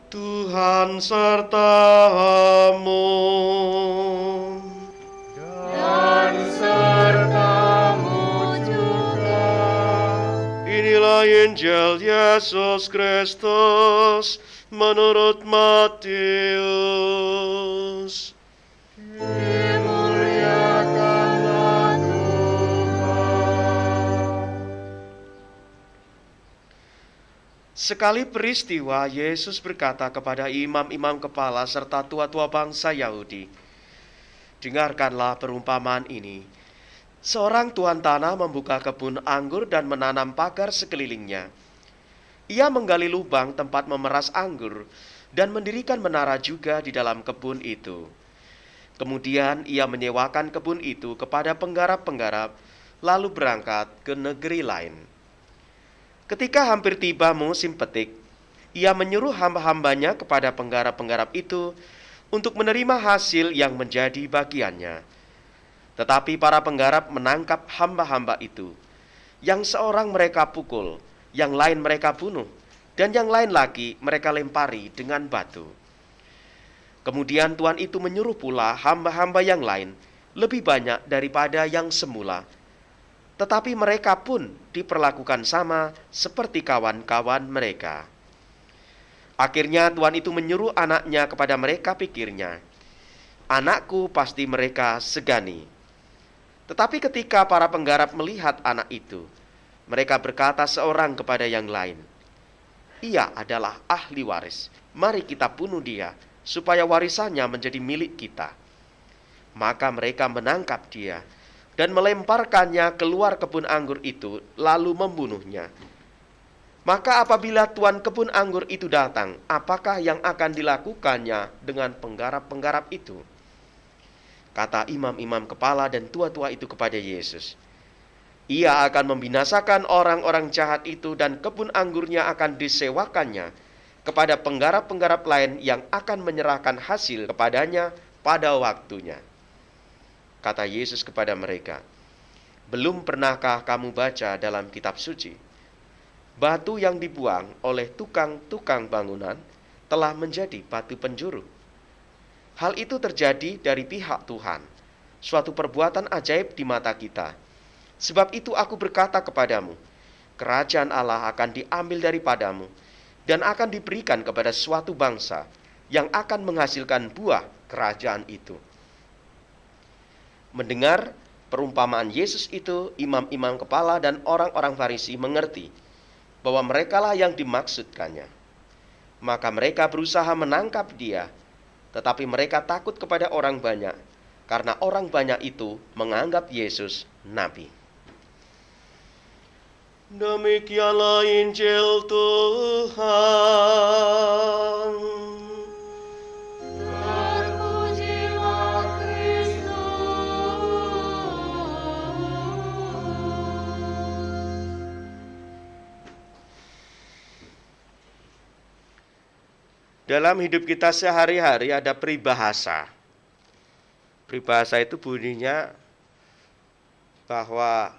Tuhan sertamu. Dan sertamu juga. Inilah Injil Yesus Kristus menurut Matius. Dimuliakanlah Tuhan. Sekali peristiwa, Yesus berkata kepada imam-imam kepala serta tua-tua bangsa Yahudi, "Dengarkanlah perumpamaan ini. Seorang tuan tanah membuka kebun anggur dan menanam pagar sekelilingnya. Ia menggali lubang tempat memeras anggur dan mendirikan menara juga di dalam kebun itu. Kemudian ia menyewakan kebun itu kepada penggarap-penggarap, lalu berangkat ke negeri lain. Ketika hampir tiba musim petik, ia menyuruh hamba-hambanya kepada penggarap-penggarap itu untuk menerima hasil yang menjadi bagiannya. Tetapi para penggarap menangkap hamba-hamba itu. Yang seorang mereka pukul, yang lain mereka bunuh, dan yang lain lagi mereka lempari dengan batu. Kemudian tuan itu menyuruh pula hamba-hamba yang lain, lebih banyak daripada yang semula. Tetapi mereka pun diperlakukan sama seperti kawan-kawan mereka. Akhirnya tuan itu menyuruh anaknya kepada mereka, pikirnya, "Anakku pasti mereka segani." Tetapi ketika para penggarap melihat anak itu, mereka berkata seorang kepada yang lain, "Ia adalah ahli waris. Mari kita bunuh dia, supaya warisannya menjadi milik kita." Maka mereka menangkap dia dan melemparkannya keluar kebun anggur itu, lalu membunuhnya. Maka apabila tuan kebun anggur itu datang, apakah yang akan dilakukannya dengan penggarap-penggarap itu? Kata imam-imam kepala dan tua-tua itu kepada Yesus, "Ia akan membinasakan orang-orang jahat itu dan kebun anggurnya akan disewakannya kepada penggarap-penggarap lain yang akan menyerahkan hasil kepadanya pada waktunya." Kata Yesus kepada mereka, "Belum pernahkah kamu baca dalam kitab suci? Batu yang dibuang oleh tukang-tukang bangunan telah menjadi batu penjuru. Hal itu terjadi dari pihak Tuhan, suatu perbuatan ajaib di mata kita. Sebab itu aku berkata kepadamu, kerajaan Allah akan diambil daripadamu dan akan diberikan kepada suatu bangsa yang akan menghasilkan buah kerajaan itu." Mendengar perumpamaan Yesus itu, imam-imam kepala dan orang-orang Farisi mengerti bahwa merekalah yang dimaksudkannya. Maka mereka berusaha menangkap dia, tetapi mereka takut kepada orang banyak, karena orang banyak itu menganggap Yesus nabi. Demikianlah Injil Tuhan. Terpujilah Kristus. Dalam hidup kita sehari-hari ada peribahasa. Peribahasa itu bunyinya bahwa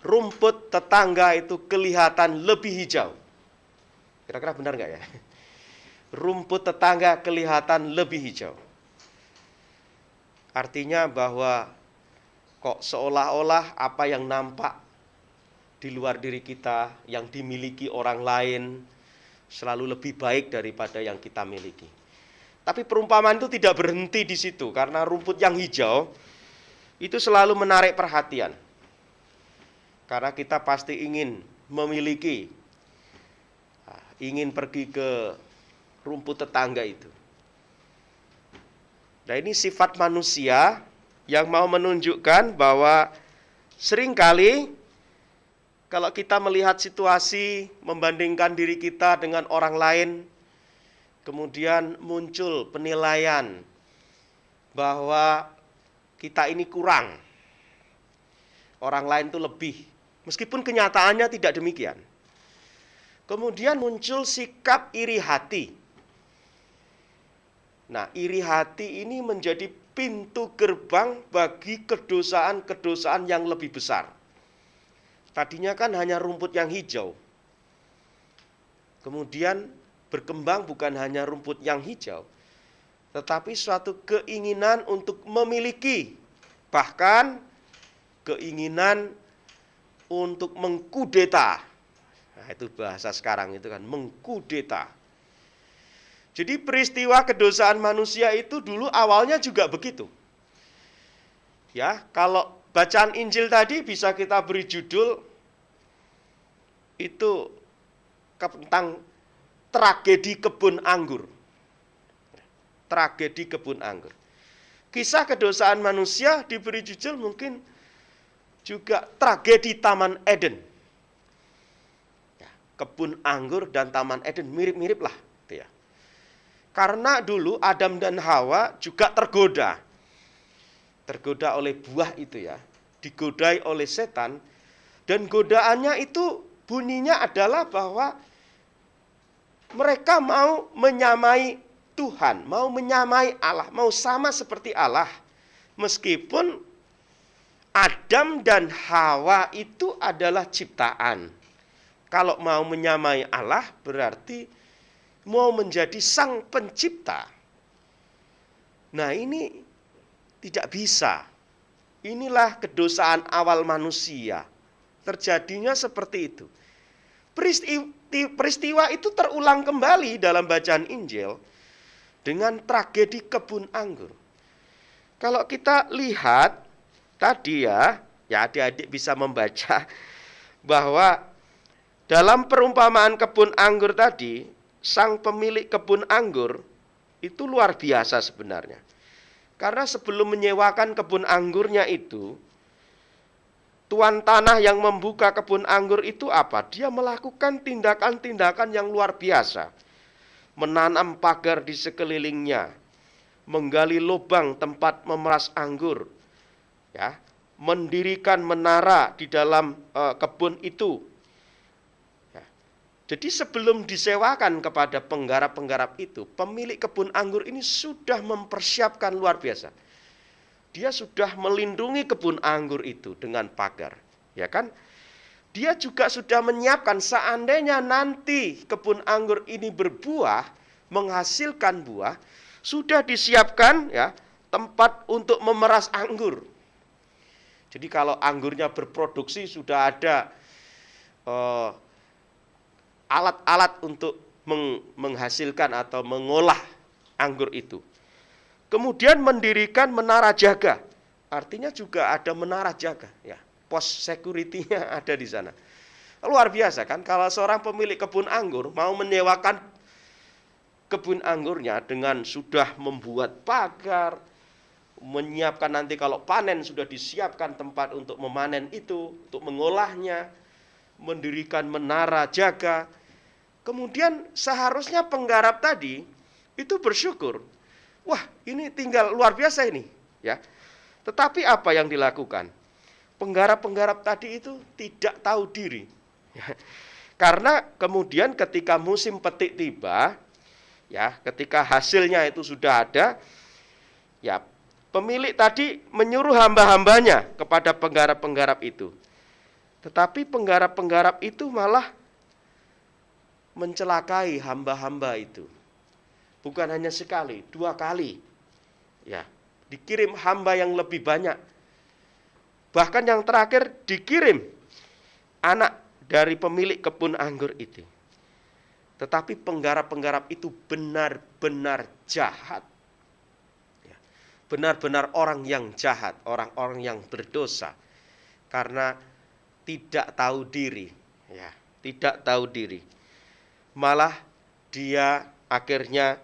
rumput tetangga itu kelihatan lebih hijau. Kira-kira benar nggak ya? Rumput tetangga kelihatan lebih hijau. Artinya bahwa kok seolah-olah apa yang nampak di luar diri kita, yang dimiliki orang lain, selalu lebih baik daripada yang kita miliki. Tapi perumpamaan itu tidak berhenti di situ, karena rumput yang hijau itu selalu menarik perhatian. Karena kita pasti ingin memiliki, ingin pergi ke rumput tetangga itu. Nah, ini sifat manusia yang mau menunjukkan bahwa seringkali kalau kita melihat situasi, membandingkan diri kita dengan orang lain, kemudian muncul penilaian bahwa kita ini kurang, orang lain itu lebih, meskipun kenyataannya tidak demikian. Kemudian muncul sikap iri hati. Nah, iri hati ini menjadi pintu gerbang bagi kedosaan-kedosaan yang lebih besar. Tadinya kan hanya rumput yang hijau. Kemudian berkembang bukan hanya rumput yang hijau, tetapi suatu keinginan untuk memiliki, bahkan keinginan untuk mengkudeta. Nah, itu bahasa sekarang itu kan, mengkudeta. Jadi peristiwa kedosaan manusia itu dulu awalnya juga begitu. Ya, kalau bacaan Injil tadi bisa kita beri judul itu tentang tragedi kebun anggur. Tragedi kebun anggur. Kisah kedosaan manusia diberi judul mungkin juga tragedi Taman Eden. Ya, kebun anggur dan Taman Eden mirip-mirip lah. Gitu ya. Karena dulu Adam dan Hawa juga tergoda. Tergoda oleh buah itu ya. Digodai oleh setan. Dan godaannya itu bunyinya adalah bahwa mereka mau menyamai Tuhan, mau menyamai Allah, mau sama seperti Allah. Meskipun Adam dan Hawa itu adalah ciptaan. Kalau mau menyamai Allah berarti mau menjadi sang pencipta. Nah, ini tidak bisa. Inilah kedosaan awal manusia. Terjadinya seperti itu. Peristiwa itu terulang kembali dalam bacaan Injil dengan tragedi kebun anggur. Kalau kita lihat tadi ya adik-adik bisa membaca bahwa dalam perumpamaan kebun anggur tadi, sang pemilik kebun anggur itu luar biasa sebenarnya. Karena sebelum menyewakan kebun anggurnya itu, tuan tanah yang membuka kebun anggur itu apa? Dia melakukan tindakan-tindakan yang luar biasa. Menanam pagar di sekelilingnya, menggali lubang tempat memeras anggur, ya, mendirikan menara di dalam kebun itu. Ya. Jadi sebelum disewakan kepada penggarap-penggarap itu, pemilik kebun anggur ini sudah mempersiapkan luar biasa. Dia sudah melindungi kebun anggur itu dengan pagar, ya kan? Dia juga sudah menyiapkan seandainya nanti kebun anggur ini berbuah, menghasilkan buah, sudah disiapkan ya tempat untuk memeras anggur. Jadi kalau anggurnya berproduksi sudah ada alat-alat untuk menghasilkan atau mengolah anggur itu. Kemudian mendirikan menara jaga. Artinya juga ada menara jaga ya. Pos security-nya ada di sana. Luar biasa kan kalau seorang pemilik kebun anggur mau menyewakan kebun anggurnya dengan sudah membuat pagar, menyiapkan nanti kalau panen sudah disiapkan tempat untuk memanen itu, untuk mengolahnya, mendirikan menara jaga. Kemudian seharusnya penggarap tadi itu bersyukur. Wah, ini tinggal luar biasa ini, ya. Tetapi apa yang dilakukan? Penggarap-penggarap tadi itu tidak tahu diri. Karena kemudian ketika musim petik tiba, ya, ketika hasilnya itu sudah ada, ya, pemilik tadi menyuruh hamba-hambanya kepada penggarap-penggarap itu. Tetapi penggarap-penggarap itu malah mencelakai hamba-hamba itu. Bukan hanya sekali, 2 kali. Ya, dikirim hamba yang lebih banyak. Bahkan yang terakhir dikirim anak dari pemilik kebun anggur itu. Tetapi penggarap-penggarap itu benar-benar jahat. Ya, benar-benar orang yang jahat, orang-orang yang berdosa. Karena tidak tahu diri. Ya, tidak tahu diri. Malah dia akhirnya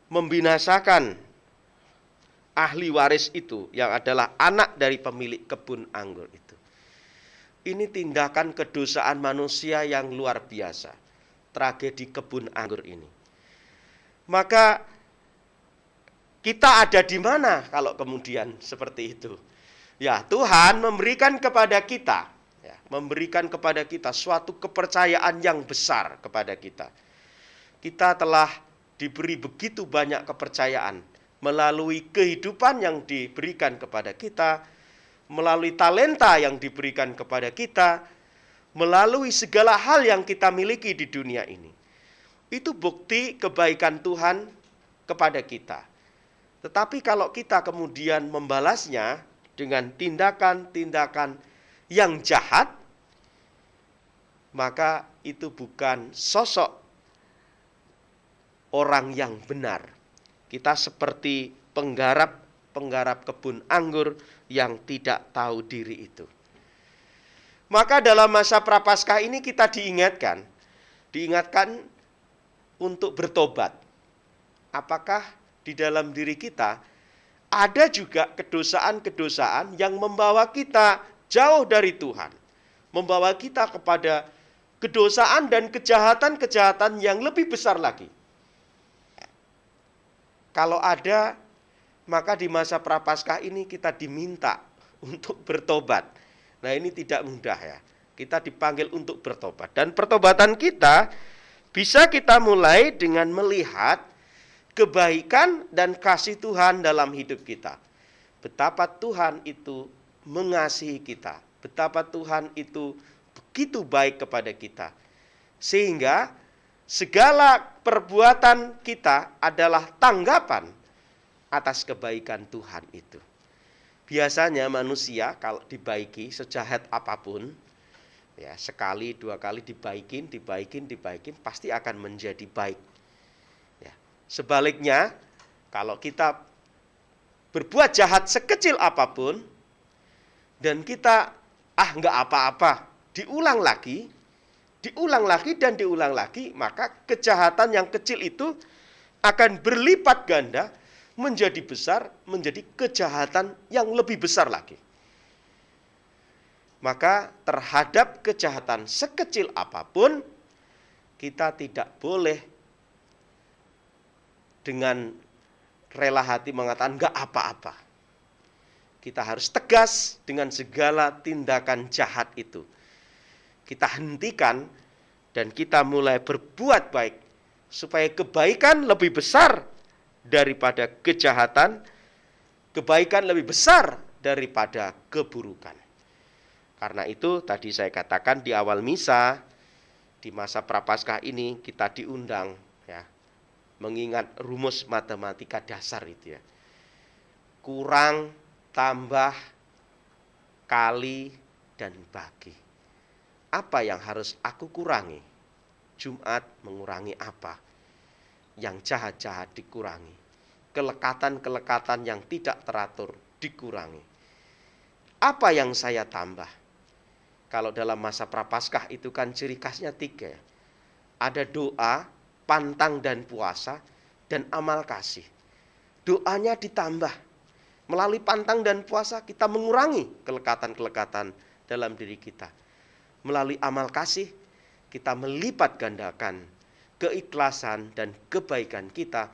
membinasakan ahli waris itu yang adalah anak dari pemilik kebun anggur itu. Ini tindakan kedosaan manusia yang luar biasa. Tragedi kebun anggur ini. Maka kita ada di mana kalau kemudian seperti itu? Ya, Tuhan memberikan kepada kita, ya, memberikan kepada kita suatu kepercayaan yang besar kepada kita. Kita telah diberi begitu banyak kepercayaan melalui kehidupan yang diberikan kepada kita, melalui talenta yang diberikan kepada kita, melalui segala hal yang kita miliki di dunia ini. Itu bukti kebaikan Tuhan kepada kita. Tetapi kalau kita kemudian membalasnya dengan tindakan-tindakan yang jahat, maka itu bukan sosok orang yang benar. Kita seperti penggarap kebun anggur yang tidak tahu diri itu. Maka dalam masa Prapaskah ini kita diingatkan untuk bertobat. Apakah di dalam diri kita ada juga kedosaan-kedosaan yang membawa kita jauh dari Tuhan, membawa kita kepada kedosaan dan kejahatan-kejahatan yang lebih besar lagi? Kalau ada, maka di masa Prapaskah ini kita diminta untuk bertobat. Nah, ini tidak mudah ya. Kita dipanggil untuk bertobat. Dan pertobatan kita bisa kita mulai dengan melihat kebaikan dan kasih Tuhan dalam hidup kita. Betapa Tuhan itu mengasihi kita. Betapa Tuhan itu begitu baik kepada kita. Sehingga segala perbuatan kita adalah tanggapan atas kebaikan Tuhan itu. Biasanya manusia kalau dibaiki sejahat apapun, ya sekali, dua kali dibaikin, pasti akan menjadi baik. Ya. Sebaliknya, kalau kita berbuat jahat sekecil apapun, dan kita, nggak apa-apa, diulang lagi, maka kejahatan yang kecil itu akan berlipat ganda, menjadi besar, menjadi kejahatan yang lebih besar lagi. Maka terhadap kejahatan sekecil apapun, kita tidak boleh dengan rela hati mengatakan nggak apa-apa. Kita harus tegas dengan segala tindakan jahat itu. Kita hentikan dan kita mulai berbuat baik, supaya kebaikan lebih besar daripada kejahatan, kebaikan lebih besar daripada keburukan. Karena itu tadi saya katakan di awal misa, di masa Prapaskah ini kita diundang ya, mengingat rumus matematika dasar itu ya. Kurang, tambah, kali, dan bagi. Apa yang harus aku kurangi? Jumat mengurangi apa? Yang jahat-jahat dikurangi. Kelekatan-kelekatan yang tidak teratur dikurangi. Apa yang saya tambah? Kalau dalam masa Prapaskah itu kan ciri khasnya 3. Ada doa, pantang dan puasa, dan amal kasih. Doanya ditambah. Melalui pantang dan puasa kita mengurangi kelekatan-kelekatan dalam diri kita. Melalui amal kasih kita melipat gandakan keikhlasan dan kebaikan kita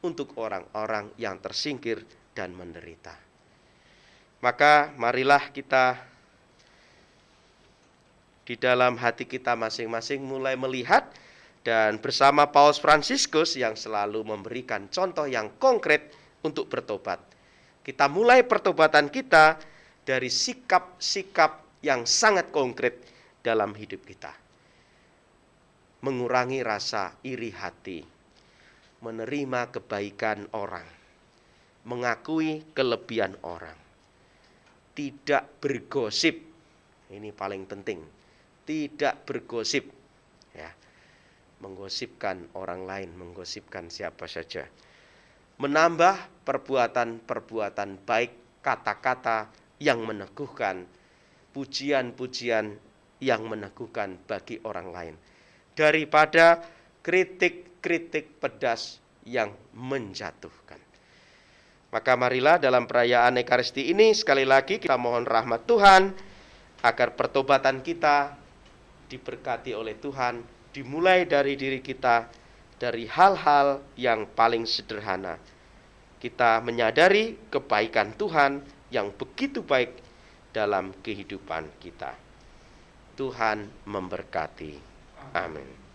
untuk orang-orang yang tersingkir dan menderita. Maka marilah kita di dalam hati kita masing-masing mulai melihat, dan bersama Paus Fransiskus yang selalu memberikan contoh yang konkret untuk bertobat, kita mulai pertobatan kita dari sikap-sikap yang sangat konkret dalam hidup kita. Mengurangi rasa iri hati, menerima kebaikan orang, mengakui kelebihan orang, tidak bergosip, ini paling penting, tidak bergosip, ya, menggosipkan orang lain, menggosipkan siapa saja, menambah perbuatan-perbuatan baik, kata-kata yang meneguhkan, pujian-pujian yang meneguhkan bagi orang lain, daripada kritik-kritik pedas yang menjatuhkan. Maka marilah dalam perayaan Ekaristi ini sekali lagi kita mohon rahmat Tuhan agar pertobatan kita diberkati oleh Tuhan, dimulai dari diri kita, dari hal-hal yang paling sederhana. Kita menyadari kebaikan Tuhan yang begitu baik dalam kehidupan kita. Tuhan memberkati. Amin.